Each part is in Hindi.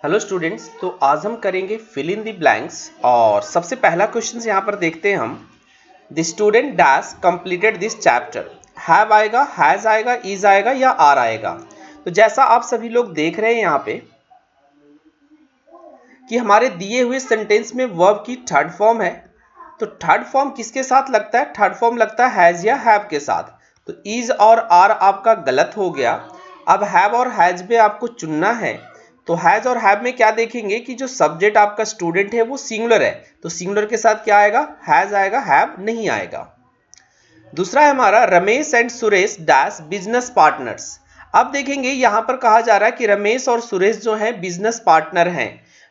हेलो स्टूडेंट्स, तो आज हम करेंगे फिल इन द ब्लैंक्स। और सबसे पहला क्वेश्चन यहाँ पर देखते हैं हम। The student dash completed this chapter. Have आएगा, हैज आएगा, इज आएगा या आर आएगा। तो जैसा आप सभी लोग देख रहे हैं यहाँ पे कि हमारे दिए हुए सेंटेंस में वर्ब की थर्ड फॉर्म है। तो थर्ड फॉर्म किसके साथ लगता है? थर्ड फॉर्म लगता है हैज या हैव के साथ। तो इज और आर आपका गलत हो गया। अब हैव और हैज में आपको चुनना है। तो हैज और हैव में क्या देखेंगे कि जो सब्जेक्ट आपका स्टूडेंट है वो सिंगुलर है, तो सिंगुलर के साथ क्या आएगा? हैज आएगा, हैव नहीं आएगा। दूसरा है हमारा Ramesh and Suresh dash business partners. अब देखेंगे यहां पर कहा जा रहा है कि रमेश और सुरेश जो है बिजनेस पार्टनर हैं।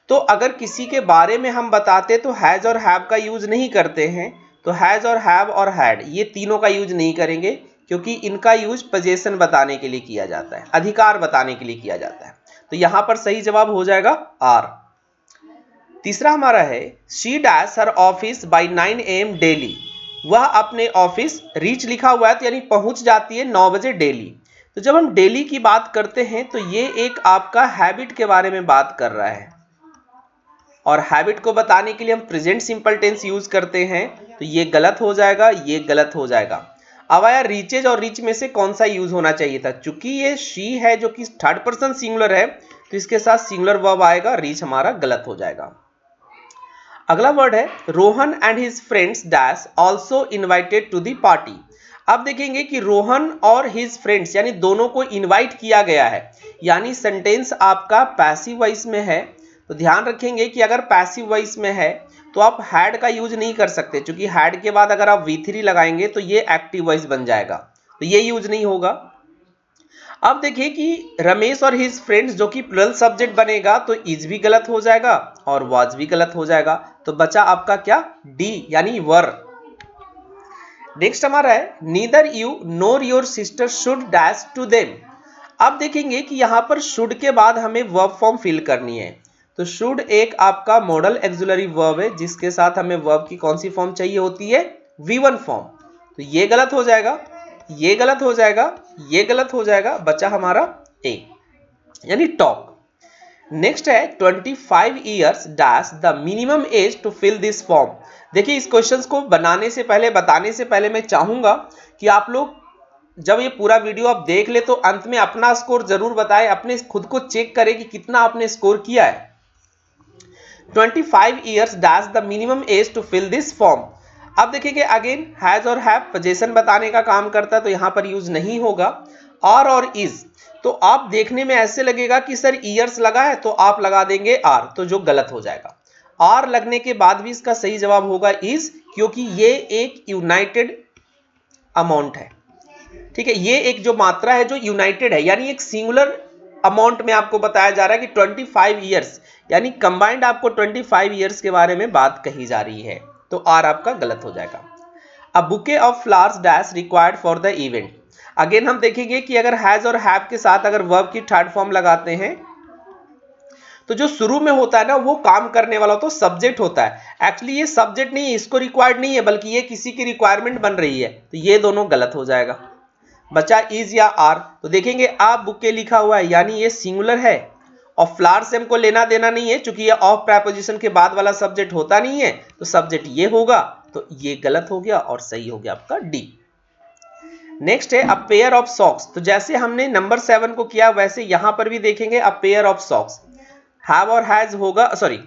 तो अगर किसी के बारे में हम बताते तो हैज और हैव का यूज नहीं करते हैं। तो हैज और हैव और हैड ये तीनों का यूज नहीं करेंगे, क्योंकि इनका यूज पोजीशन बताने के लिए किया जाता है, अधिकार बताने के लिए किया जाता है। तो यहां पर सही जवाब हो जाएगा आर। तीसरा हमारा है she dash her office by 9 AM daily. वह अपने ऑफिस रीच लिखा हुआ है तो यानी पहुंच जाती है 9 बजे डेली। तो जब हम डेली की बात करते हैं तो ये एक आपका हैबिट के बारे में बात कर रहा है, और हैबिट को बताने के लिए हम प्रेजेंट सिंपल टेंस यूज करते हैं। तो ये गलत हो जाएगा, ये गलत हो जाएगा। अब आया रीचेज और रीच में से कौन सा यूज होना चाहिए था? चूंकि ये शी है जो कि थर्ड पर्सन सिंगुलर है, तो इसके साथ सिंगुलर वर्ब आएगा, रीच हमारा गलत हो जाएगा। अगला वर्ड है Rohan and his friends dash also invited to the party. अब देखेंगे कि रोहन और हिज फ्रेंड्स यानी दोनों को इनवाइट किया गया है, यानी सेंटेंस आपका पैसिव वॉइस में है। तो ध्यान रखेंगे कि अगर पैसिव वॉइस में है तो आप हैड का यूज नहीं कर सकते, क्योंकि हैड के बाद अगर आप V3 लगाएंगे तो ये एक्टिव वॉइस बन जाएगा, तो ये यूज नहीं होगा। अब देखिए कि रमेश और हिज फ्रेंड्स जो कि प्लुरल सब्जेक्ट बनेगा तो इज भी गलत हो जाएगा और वाज भी गलत हो जाएगा। तो बचा आपका क्या? डी यानी वर। नेक्स्ट हमारा है neither you nor your sister should dash to them. अब देखेंगे कि यहां पर शुड के बाद हमें वर्ब फॉर्म फिल करनी है। तो शुड एक आपका मॉडल एक्सुलरी वर्ब है जिसके साथ हमें वर्ब की कौन सी फॉर्म चाहिए होती है? V1 form. तो ये गलत हो जाएगा, ये गलत हो जाएगा, ये गलत हो जाएगा। बचा हमारा ए यानी टॉप। नेक्स्ट है 25 years dash the minimum age to fill this form. देखिए इस क्वेश्चन को बनाने से पहले, बताने से पहले मैं चाहूंगा कि आप लोग जब ये पूरा वीडियो आप देख ले तो अंत में अपना स्कोर जरूर बताएं, अपने खुद को चेक करें कि कितना आपने स्कोर किया है। 25 years dash the minimum age to fill this form. अब देखिए अगेन हैज और हैव पोजीशन बताने का काम करता है, तो यहां पर यूज नहीं होगा। आर और इज, तो आप देखने में ऐसे लगेगा कि सर ईयर्स लगा है तो आप लगा देंगे आर, तो जो गलत हो जाएगा। आर लगने के बाद भी इसका सही जवाब होगा इज, क्योंकि ये एक यूनाइटेड अमाउंट है। ठीक है, ये एक जो मात्रा है जो यूनाइटेड है, यानी एक सिंगुलर अमाउंट में आपको बताया जा रहा है कि 25 ईयर्स, यानी कंबाइंड आपको 25 ईयर्स के बारे में बात कही जा रही है। तो आर आपका गलत हो जाएगा। A bouquet of flowers dash required for the event. Again हम देखेंगे कि अगर हैज और हैव के साथ अगर वर्ब की थर्ड फॉर्म लगाते हैं तो जो शुरू में होता है ना वो काम करने वाला तो सब्जेक्ट होता है। एक्चुअली ये सब्जेक्ट नहीं है, इसको रिक्वायर्ड नहीं है, बल्कि ये किसी की रिक्वायरमेंट बन रही है। तो ये दोनों गलत हो जाएगा। बचा इज या आर। तो देखेंगे आप बुके लिखा हुआ है यानी ये सिंगुलर है, और फ्लावर से हमको लेना देना नहीं है, चूंकि ये ऑफ प्रेपोजिशन के बाद वाला सब्जेक्ट होता नहीं है, तो सब्जेक्ट ये होगा। तो ये गलत हो गया और सही हो गया आपका डी। नेक्स्ट है अ पेयर ऑफ सॉक्स। तो जैसे हमने नंबर 7 को किया वैसे यहां पर भी देखेंगे a pair of socks. Have और हैज होगा, सॉरी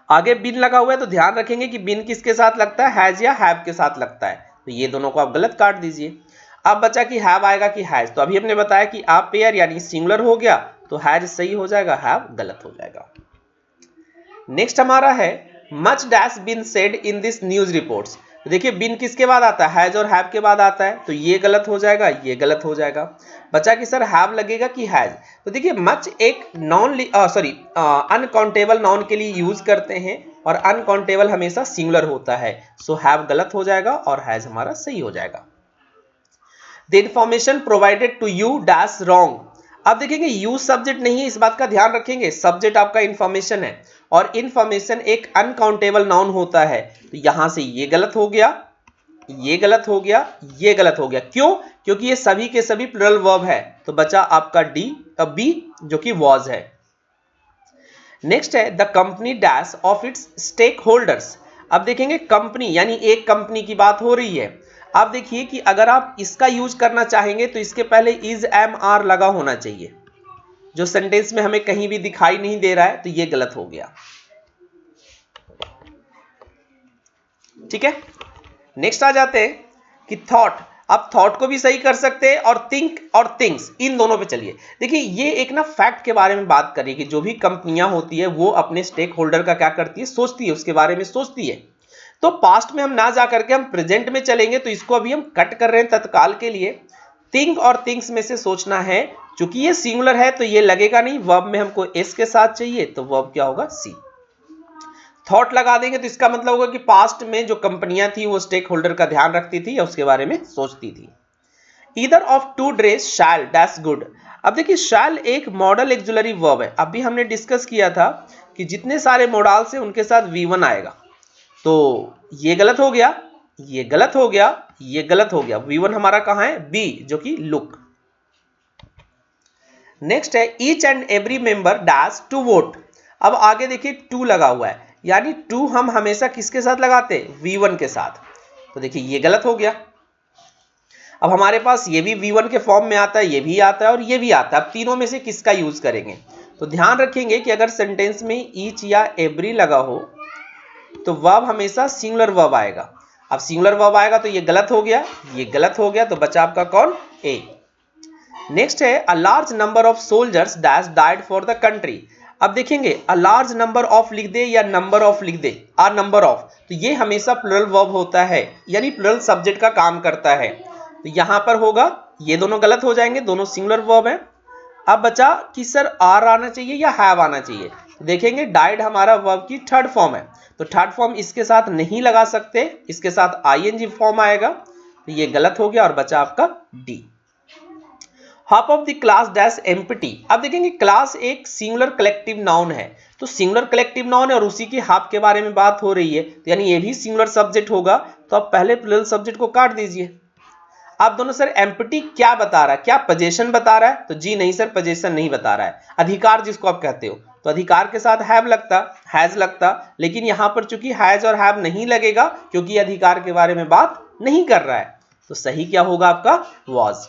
आगे बिन लगा हुआ है, तो ध्यान रखेंगे कि बिन किसके साथ लगता है? हैज या हैव के साथ लगता है। तो ये दोनों को आप गलत काट दीजिए। अब बचा कि हैव आएगा कि हैज। तो अभी हमने बताया कि आप पेयर यानी सिंगुलर हो गया, तो हैज सही हो जाएगा, हैव गलत हो जाएगा। नेक्स्ट हमारा है much dash bin said in this news reports. तो देखिए बिन किसके बाद आता है? हैज और हैव के बाद आता है, तो ये गलत हो जाएगा, ये गलत हो जाएगा। बचा कि सर हैव लगेगा कि हैज। तो देखिए मच एक नॉन अनकाउंटेबल नाउन के लिए यूज करते हैं, और अनकाउंटेबल हमेशा सिंगुलर होता है। सो हैव गलत हो जाएगा और हैज हमारा सही हो जाएगा। The information provided to you dash wrong. अब देखेंगे यू सब्जेक्ट नहीं है, इस बात का ध्यान रखेंगे। सब्जेक्ट आपका इंफॉर्मेशन है, और इंफॉर्मेशन एक अनकाउंटेबल नाउन होता है। तो यहां से ये गलत हो गया, ये गलत हो गया, ये गलत हो गया। क्यों? क्योंकि ये सभी के सभी प्लुरल वर्ब है। तो बचा आपका डी बी जो कि वॉज है। नेक्स्ट है the company dash of its stakeholders. अब देखेंगे कंपनी यानी एक कंपनी की बात हो रही है। अब देखिए कि अगर आप इसका यूज करना चाहेंगे तो इसके पहले इज एम आर लगा होना चाहिए, जो सेंटेंस में हमें कहीं भी दिखाई नहीं दे रहा है, तो ये गलत हो गया। ठीक है, नेक्स्ट आ जाते हैं कि थॉट। आप थॉट को भी सही कर सकते हैं और थिंक और थिंग्स, इन दोनों पे चलिए। देखिए ये एक ना फैक्ट के बारे में बात करिए कि जो भी कंपनियां होती है वो अपने स्टेक होल्डर का क्या करती है, सोचती है, उसके बारे में सोचती है। तो पास्ट में हम ना जा करके हम प्रेजेंट में चलेंगे, तो इसको अभी हम कट कर रहे हैं तत्काल के लिए। थिंक और थिंग्स में से सोचना है, चूंकि ये सिंगुलर है तो ये लगेगा नहीं, वर्ब में हमको एस के साथ चाहिए, तो वर्ब क्या होगा, सी। थॉट लगा देंगे तो इसका मतलब होगा कि पास्ट में जो कंपनियां थी वो स्टेक होल्डर का ध्यान रखती थी या उसके बारे में सोचती थी। Either of two dress shall dash good. अब देखिए शैल एक मॉडल एक्जुलरी वर्ब है। अभी हमने डिस्कस किया था कि जितने सारे मॉडल्स हैं उनके साथ V1 आएगा, तो ये गलत हो गया, ये गलत हो गया, ये गलत हो गया। V1 हमारा कहां है, बी, जो कि लुक। नेक्स्ट है each and every member dash to vote. अब आगे देखिए टू लगा हुआ है, यानी टू हम हमेशा किसके साथ लगाते हैं, V1 के साथ। तो देखिए ये गलत हो गया। अब हमारे पास ये भी V1 के फॉर्म में आता है, ये भी आता है और ये भी आता है। अब तीनों में से किसका यूज करेंगे, तो ध्यान रखेंगे कि अगर सेंटेंस में ईच या एवरी लगा हो तो वर्ब हमेशा सिंगुलर वर्ब आएगा। अब सिंगुलर वर्ब आएगा तो ये गलत हो गया, ये गलत हो गया, तो बचा आपका कौन, ए। नेक्स्ट है a large number of soldiers dash died for the country. अब देखेंगे अ लार्ज नंबर ऑफ लिख दे या नंबर ऑफ लिख दे, अ नंबर ऑफ, तो ये हमेशा प्लुरल वर्ब होता है, यानी प्लुरल सब्जेक्ट का काम करता है। तो यहां पर होगा, ये दोनों गलत हो जाएंगे, दोनों सिंगुलर वर्ब है। अब बचा कि सर आर आना चाहिए या हैव आना चाहिए। देखेंगे डाइड हमारा वर्ब की थर्ड फॉर्म है, तो थर्ड फॉर्म इसके साथ नहीं लगा सकते, इसके साथ आईएनजी फॉर्म आएगा, तो ये गलत हो गया और बचा आपका D. Half of the class dash empty. अब देखेंगे क्लास एक सिंगुलर कलेक्टिव नाउन है, तो सिंगुलर कलेक्टिव नाउन है और उसी की हाफ के बारे में बात हो रही है, तो यानी ये भी सिंगुलर सब्जेक्ट होगा, तो आप पहले प्लुरल सब्जेक्ट को काट दीजिए। आप दोनों सर एम्प्टी क्या बता रहा है, क्या पोजीशन बता रहा है, तो जी नहीं सर, पोजीशन नहीं बता रहा है, अधिकार जिसको आप कहते हो, तो अधिकार के साथ हैव लगता, हैज लगता, लेकिन यहां पर चूंकि हैज और हैव नहीं लगेगा क्योंकि अधिकार के बारे में बात नहीं कर रहा है, तो सही क्या होगा आपका, was.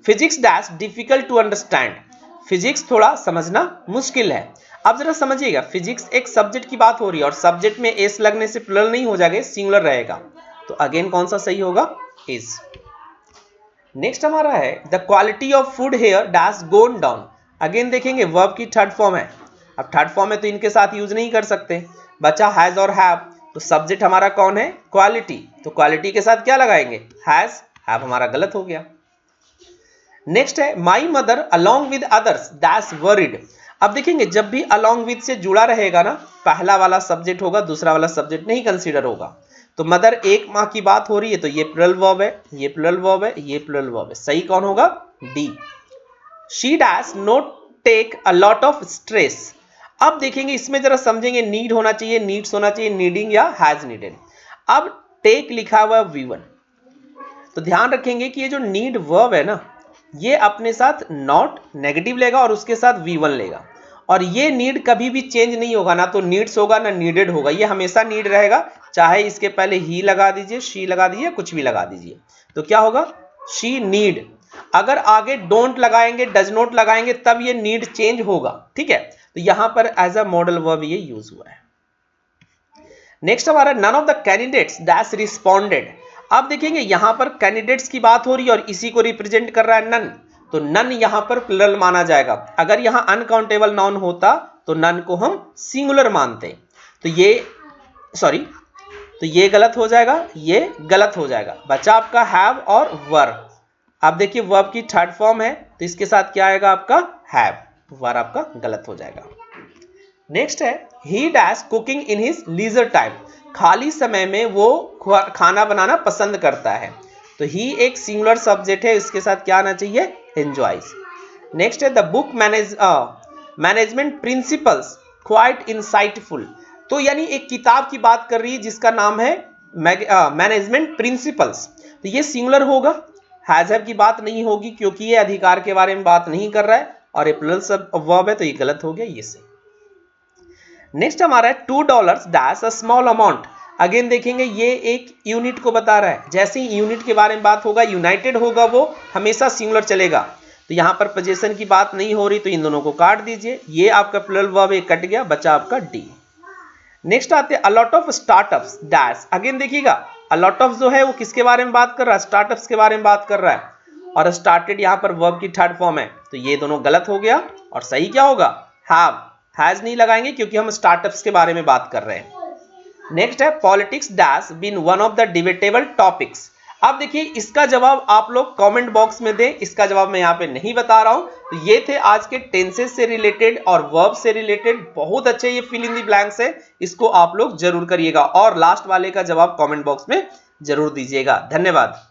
Physics dash difficult to understand. Physics थोड़ा समझना मुश्किल है। अब जरा समझिएगा, फिजिक्स एक सब्जेक्ट की बात हो रही है और सब्जेक्ट में एस लगने से प्लुरल नहीं हो जाएगा, सिंगुलर रहेगा, तो अगेन कौन सा सही होगा, इज। नेक्स्ट हमारा है the quality of food here dash gone down. Again देखेंगे वर्ब की थर्ड फॉर्म है, अब थर्ड फॉर्म है तो इनके साथ यूज नहीं कर सकते, बचा हैज और हैव, तो सब्जेक्ट हमारा कौन है, क्वालिटी, तो क्वालिटी के साथ क्या लगाएंगे, हैज, हैव हमारा गलत हो गया। नेक्स्ट है my mother along with others dash worried. अब देखेंगे जब भी अलॉन्ग विद से जुड़ा रहेगा ना, पहला वाला सब्जेक्ट होगा, दूसरा वाला सब्जेक्ट नहीं कंसीडर होगा। तो मदर एक माँ की बात हो रही है, तो ये प्लुरल वर्ब है, ये प्लुरल वर्ब है, ये प्लुरल वर्ब है, सही कौन होगा, D. She dash not take a lot of stress. अब देखेंगे इसमें जरा समझेंगे, नीड होना चाहिए, नीड्स होना चाहिए, नीडिंग या हैज नीडेड। अब टेक लिखा हुआ V1, तो ध्यान रखेंगे कि ये जो नीड वर्ब है ना, ये अपने साथ नॉट नेगेटिव लेगा और उसके साथ V1 लेगा, और ये नीड कभी भी चेंज नहीं होगा, ना तो नीड्स होगा ना नीडेड होगा, ये हमेशा नीड रहेगा, चाहे इसके पहले ही लगा दीजिए, शी लगा दीजिए, कुछ भी लगा दीजिए, तो क्या होगा, शी नीड। अगर आगे डोंट लगाएंगे, डज नॉट लगाएंगे, तब ये नीड चेंज होगा, ठीक है, तो यहां पर एज अ मॉडल वर्ब ये यूज हुआ है। नेक्स्ट हमारा none of the candidates dash responded. अब देखेंगे यहां पर कैंडिडेट्स की बात हो रही है और इसी को रिप्रेजेंट कर रहा है नन, तो नन यहां पर प्लुरल माना जाएगा। अगर यहां अनकाउंटेबल नाउन होता तो नन को हम सिंगुलर मानते, तो ये गलत हो जाएगा, ये गलत हो जाएगा, बचा आपका हैव और वर। अब देखिए वर्ब की थर्ड फॉर्म है, तो इसके साथ क्या आएगा आपका हैव, वर आपका गलत हो जाएगा। नेक्स्ट है he dash cooking in his leisure time. खाली समय में वो खाना बनाना पसंद करता है, तो ही एक सिंगुलर सब्जेक्ट है, इसके साथ क्या आना चाहिए, एंजॉयज। नेक्स्ट है the book management principles quite insightful. तो यानी एक किताब की बात कर रही है जिसका नाम है मैनेजमेंट प्रिंसिपल्स, तो ये सिंगुलर होगा, हैज हैव की बात नहीं होगी क्योंकि ये अधिकार के बारे में बात नहीं कर रहा है और ये प्लुरल वर्ब है, तो ये गलत हो गया, ये से। नेक्स्ट हमारा है $2 dash a small amount. Again देखेंगे ये एक यूनिट को बता रहा है। जैसे ही यूनिट के बारे में बात होगा, यूनाइटेड होगा, वो हमेशा सिंगुलर चलेगा। तो यहाँ पर पोजीशन की बात नहीं हो रही, तो इन दोनों को काट दीजिए। ये आपका प्लूरल वर्ब एक कट गया, बचा आपका डी। नेक्स्ट आते हैं a lot of startups dash. Again देखिएगा अलॉट ऑफ जो है वो किसके बारे में बात कर रहा है, स्टार्टअप्स के बारे में बात कर रहा है, और स्टार्टेड यहाँ पर वर्ब की थर्ड फॉर्म है, तो ये दोनों गलत हो गया। और सही क्या होगा, हैव। हैज नहीं लगाएंगे क्योंकि हम स्टार्टअप्स के बारे में बात कर रहे हैं। नेक्स्ट है politics dash been one of the debatable topics. अब देखिए इसका जवाब आप लोग कमेंट बॉक्स में दें, इसका जवाब मैं यहाँ पे नहीं बता रहा हूं। तो ये थे आज के टेंसेस से रिलेटेड और वर्ब से रिलेटेड बहुत अच्छे ये फिल इन द ब्लैंक्स है, इसको आप लोग जरूर करिएगा और लास्ट वाले का जवाब कमेंट बॉक्स में जरूर दीजिएगा। धन्यवाद।